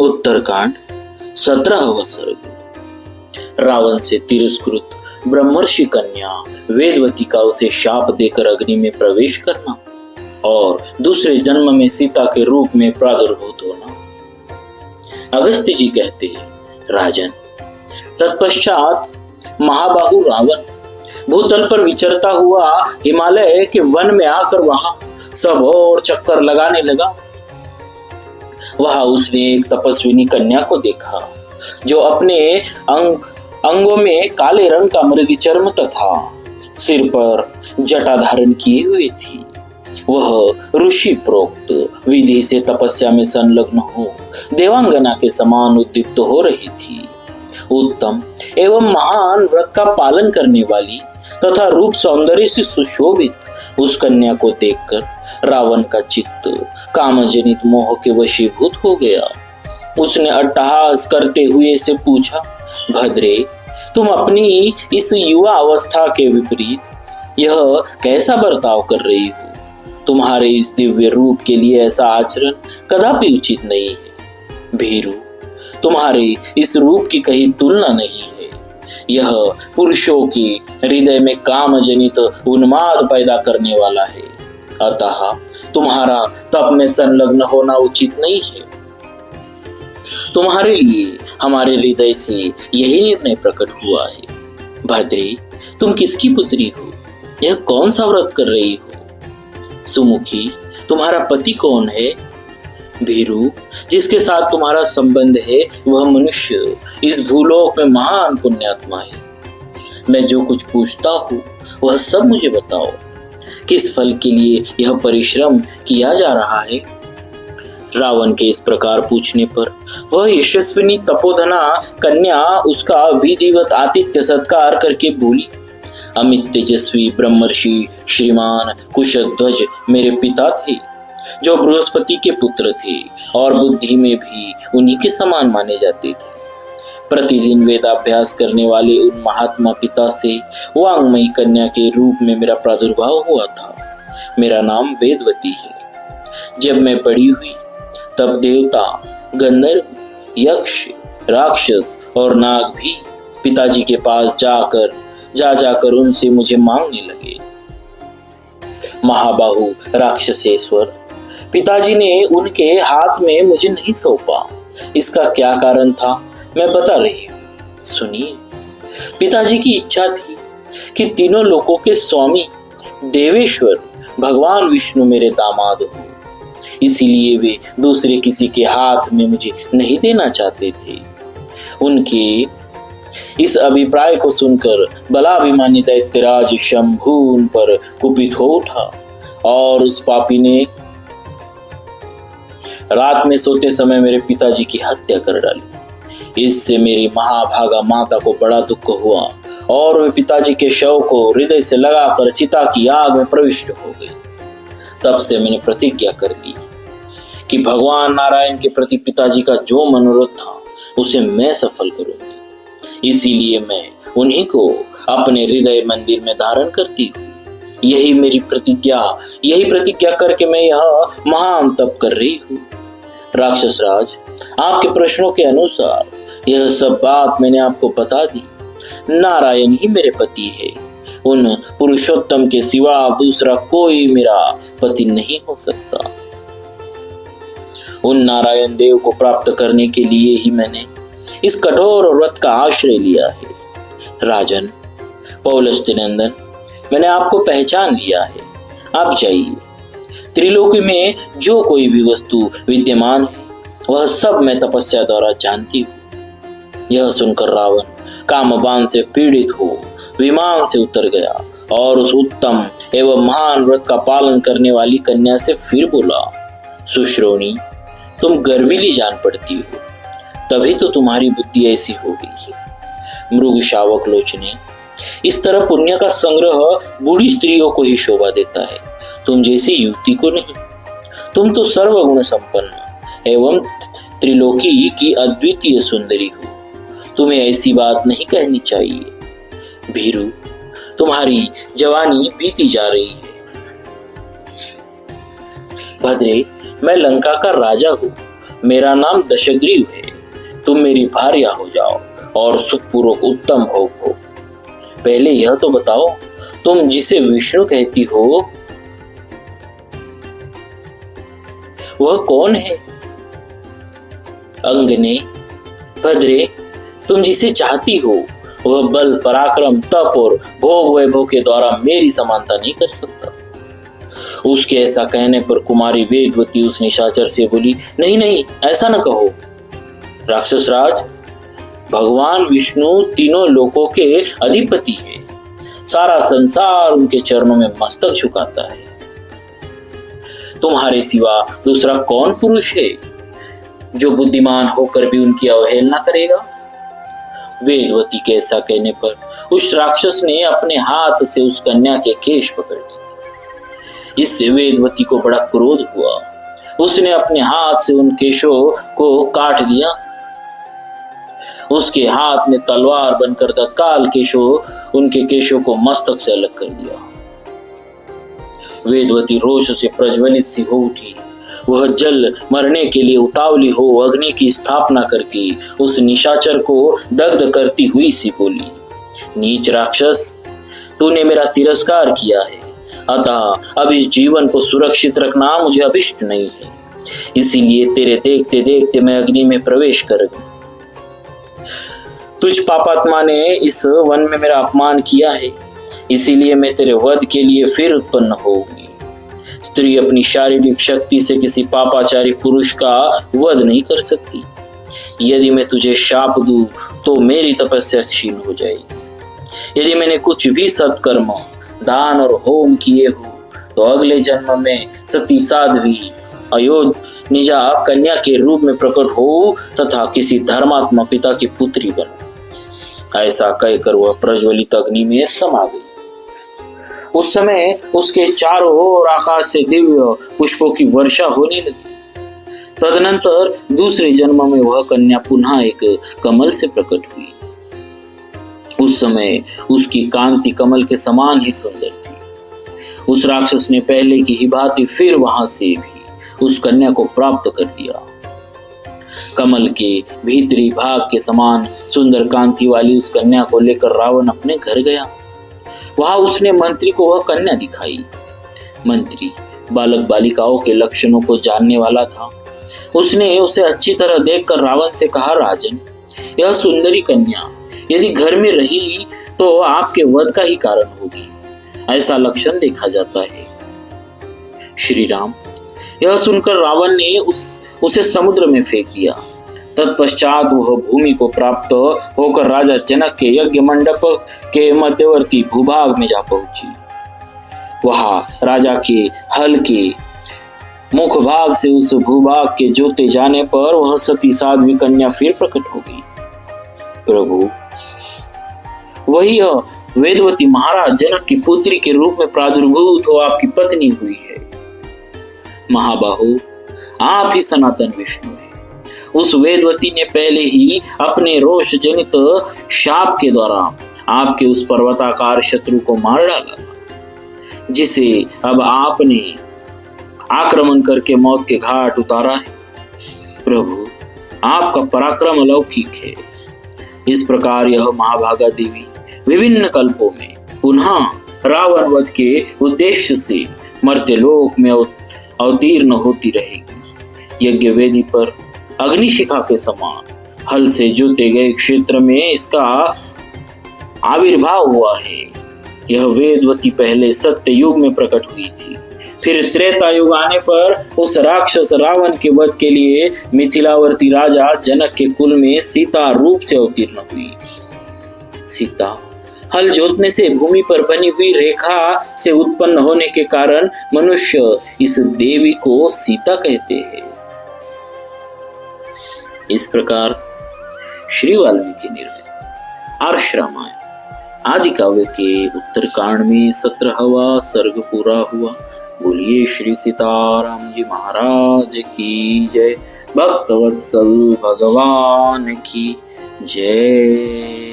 उत्तरकांड 17वां सर्ग। रावण से तिरस्कृत ब्रह्मर्षि कन्या वेदवती का उसे शाप देकर अग्नि में प्रवेश करना और दूसरे जन्म में सीता के रूप में प्रादुर्भूत होना। अगस्त्य जी कहते हैं, राजन, तत्पश्चात महाबाहु रावण भूतल पर विचरता हुआ हिमालय के वन में आकर वहां सब और चक्कर लगाने लगा। वहां उसने एक तपस्विनी कन्या को देखा जो अपने अंगों में काले रंग का मृग चर्म तथा सिर पर जटा धारण किए हुए थी। वह ऋषि प्रोक्त विधि से तपस्या में संलग्न हो देवांगना के समान उद्दीप्त हो रही थी। उत्तम एवं महान व्रत का पालन करने वाली तथा रूप सौंदर्य से सुशोभित उस कन्या को देखकर रावण का चित्त कामजनित मोह के वशीभूत हो गया। उसने अट्टहास करते हुए से पूछा, भद्रे, तुम अपनी इस युवा अवस्था के विपरीत यह कैसा बर्ताव कर रही हो? तुम्हारे इस दिव्य रूप के लिए ऐसा आचरण कदापि उचित नहीं है। भीरु, तुम्हारे इस रूप की कहीं तुलना नहीं है। यह पुरुषों के हृदय में काम जनित उन्माद पैदा करने वाला है। अतः तुम्हारा तप में संलग्न होना उचित नहीं है। तुम्हारे लिए हमारे हृदय से यही निर्णय प्रकट हुआ है। भद्रे, तुम किसकी पुत्री हो? यह कौन सा व्रत कर रही हो? सुमुखी, तुम्हारा पति कौन है? भीरु, जिसके साथ तुम्हारा संबंध है वह मनुष्य इस भूलोक में महान पुण्यात्मा है। मैं जो कुछ पूछता हूँ वह सब मुझे बताओ। किस फल के लिए यह परिश्रम किया जा रहा है? रावण के इस प्रकार पूछने पर वह यशस्विनी तपोधना कन्या उसका विधिवत आतिथ्य सत्कार करके बोली, अमित तेजस्वी ब्रह्मर्षि श्रीमान कुशध्वज मेरे पिता थे, जो बृहस्पति के पुत्र थे और बुद्धि में भी उन्हीं के समान माने जाते थे। प्रतिदिन वेदाभ्यास करने वाले उन महात्मा पिता से वांगमयी कन्या के रूप में मेरा प्रादुर्भाव हुआ था। मेरा नाम वेदवती है। जब मैं बड़ी हुई तब देवता, गंधर्व, यक्ष, राक्षस और नाग भी पिताजी के पास जाकर उनसे मुझे मांगने लगे। महाबाहु राक्षसेश्वर, पिताजी ने उनके हाथ में मुझे नहीं सौंपा। इसका क्या कारण था मैं बता रही हूँ, सुनिए। पिताजी की इच्छा थी कि तीनों लोकों के स्वामी देवेश्वर भगवान विष्णु मेरे दामाद हो। इसीलिए वे दूसरे किसी के हाथ में मुझे नहीं देना चाहते थे। उनके इस अभिप्राय को सुनकर बलाभिमानी दैत्यराज शंभु उन पर कुपित हो उठा और उस पापी ने रात में सोते समय मेरे पिताजी की हत्या कर डाली। इससे मेरी महाभागा माता को बड़ा दुख हुआ और वे पिताजी के शव को हृदय से लगाकर चिता की आग में प्रविष्ट हो गई। तब से मैंने प्रतिज्ञा कर ली कि भगवान नारायण के प्रति पिताजी का जो मनोरथ था उसे मैं सफल करूंगी। इसीलिए मैं उन्हीं को अपने हृदय मंदिर में धारण करती हूँ। यही प्रतिज्ञा करके मैं यह महान तप कर रही हूँ। राक्षस राज, आपके प्रश्नों के अनुसार यह सब बात मैंने आपको बता दी। नारायण ही मेरे पति है। उन पुरुषोत्तम के सिवा दूसरा कोई मेरा पति नहीं हो सकता। उन नारायण देव को प्राप्त करने के लिए ही मैंने इस कठोर व्रत का आश्रय लिया है। राजन, पौलस्त्य नंदन, मैंने आपको पहचान लिया है। आप जाइए। त्रिलोकी में जो कोई भी वस्तु विद्यमान है वह सब मैं तपस्या द्वारा जानती हूँ। यह सुनकर रावण कामबान से पीड़ित हो विमान से उतर गया और उस उत्तम एवं महान व्रत का पालन करने वाली कन्या से फिर बोला, सुश्रोणी, तुम गर्विली जान पड़ती हो, तभी तो तुम्हारी बुद्धि ऐसी हो गई है। मृग शावक लोचने, इस तरह पुण्य का संग्रह बूढ़ी स्त्रियों को ही शोभा देता है, तुम जैसी युवती को नहीं। तुम तो सर्वगुण संपन्न एवं त्रिलोकी की अद्वितीय सुंदरी हो। तुम्हें ऐसी बात नहीं कहनी चाहिए। भीरु, तुम्हारी जवानी बीती जा रही है। भद्रे, मैं लंका का राजा हूँ। मेरा नाम दशग्रीव है। तुम मेरी भार्या हो जाओ और सुखपूर्वक उत्तम भोग हो। पहले यह तो बताओ, तुम जिसे विष्णु कहती हो वह कौन है? अंगने, भद्रे, तुम जिसे चाहती हो वह बल, पराक्रम, तप और भोग वैभव के द्वारा मेरी समानता नहीं कर सकता। उसके ऐसा कहने पर कुमारी वेदवती उस निशाचर से बोली, नहीं नहीं, ऐसा न कहो राक्षस राज। भगवान विष्णु तीनों लोकों के अधिपति है। सारा संसार उनके चरणों में मस्तक झुकाता है। तुम्हारे सिवा दूसरा कौन पुरुष है जो बुद्धिमान होकर भी उनकी अवहेलना करेगा? वेदवती के ऐसा कहने पर उस राक्षस ने अपने हाथ से उस कन्या के केश पकड़ लिए। इससे वेदवती को बड़ा क्रोध हुआ। उसने अपने हाथ से उन केशों को काट दिया। उसके हाथ में तलवार बनकर तत्काल उनके केशों को मस्तक से अलग कर दिया। वेदवती रोष से प्रज्वलित सी हो उठी। वह जल मरने के लिए उतावली हो अग्नि की स्थापना करके उस निशाचर को दग्ध करती हुई सी बोली, नीच राक्षस, तूने मेरा तिरस्कार किया है, अतः अब इस जीवन को सुरक्षित रखना मुझे अभिष्ट नहीं है। इसीलिए तेरे देखते देखते मैं अग्नि में प्रवेश कर गई। तुझ पापात्मा ने इस वन में मेरा अपमान किया है, इसीलिए मैं तेरे वध के लिए फिर उत्पन्न होगी। स्त्री अपनी शारीरिक शक्ति से किसी पापाचारी पुरुष का वध नहीं कर सकती। यदि मैं तुझे शाप दूं तो मेरी तपस्या क्षीण हो जाएगी। यदि मैंने कुछ भी सत्कर्म, दान और होम किए हो तो अगले जन्म में सती साध्वी अयोनिजा कन्या के रूप में प्रकट हो तथा किसी धर्मात्मा पिता की पुत्री बनूं। ऐसा कहकर वह प्रज्वलित अग्नि में समा गई। उस समय उसके चारों ओर आकाश से दिव्य पुष्पों की वर्षा होने लगी। तदनंतर दूसरे जन्म में वह कन्या पुनः एक कमल से प्रकट हुई। उस समय उसकी कांति कमल के समान ही सुंदर थी। उस राक्षस ने पहले की ही भांति फिर वहां से भी उस कन्या को प्राप्त कर लिया। कमल के भीतरी भाग के समान सुंदर कांति वाली उस कन्या को लेकर रावण अपने घर गया। वहां उसने मंत्री को वह कन्या दिखाई। मंत्री बालक बालिकाओं के लक्षणों को जानने वाला था। उसने उसे अच्छी तरह देखकर रावण से कहा, राजन, यह सुंदरी कन्या यदि घर में रही तो आपके वध का ही कारण होगी, ऐसा लक्षण देखा जाता है। श्री राम, यह सुनकर रावण ने उसे समुद्र में फेंक दिया। तत्पश्चात वह भूमि को प्राप्त होकर राजा जनक के यज्ञ मंडप के मध्यवर्ती भूभाग में जा पहुंची। वहां राजा के हल के मुख भाग से उस भूभाग के जोते जाने पर वह सती साध्वी कन्या फिर प्रकट हो गई। प्रभु, वही वेदवती महाराज जनक की पुत्री के रूप में प्रादुर्भूत हो आपकी पत्नी हुई है। महाबाहु, आप ही सनातन विष्णु है। उस वेदवती ने पहले ही अपने रोष जनित शाप के द्वारा आपके उस पर्वताकार शत्रु को मार डाला था, जिसे अब आपने आक्रमण करके मौत के घाट उतारा है। प्रभु, आपका पराक्रम अलौकिक है। इस प्रकार यह महाभागा देवी विभिन्न कल्पों में पुनः रावण वध के उद्देश्य से मर्त्य लोक में अवतीर्ण होती रहेगी। यज्ञ वेदी पर अग्निशिखा के समान हल से जोते गए क्षेत्र में इसका आविर्भाव हुआ है। यह वेदवती पहले सत्य युग में प्रकट हुई थी, फिर त्रेता युग आने पर उस राक्षस रावण के वध के लिए मिथिलावर्ती राजा जनक के कुल में सीता रूप से अवतीर्ण हुई। सीता हल जोतने से भूमि पर बनी हुई रेखा से उत्पन्न होने के कारण मनुष्य इस देवी को सीता कहते हैं। इस प्रकार श्री वाल्मीकि निर्मित आर्ष रामायण आदि काव्य के उत्तरकांड में 17वां सर्ग पूरा हुआ। बोलिए श्री सीताराम जी महाराज की जय। भक्तवत्सल भगवान की जय।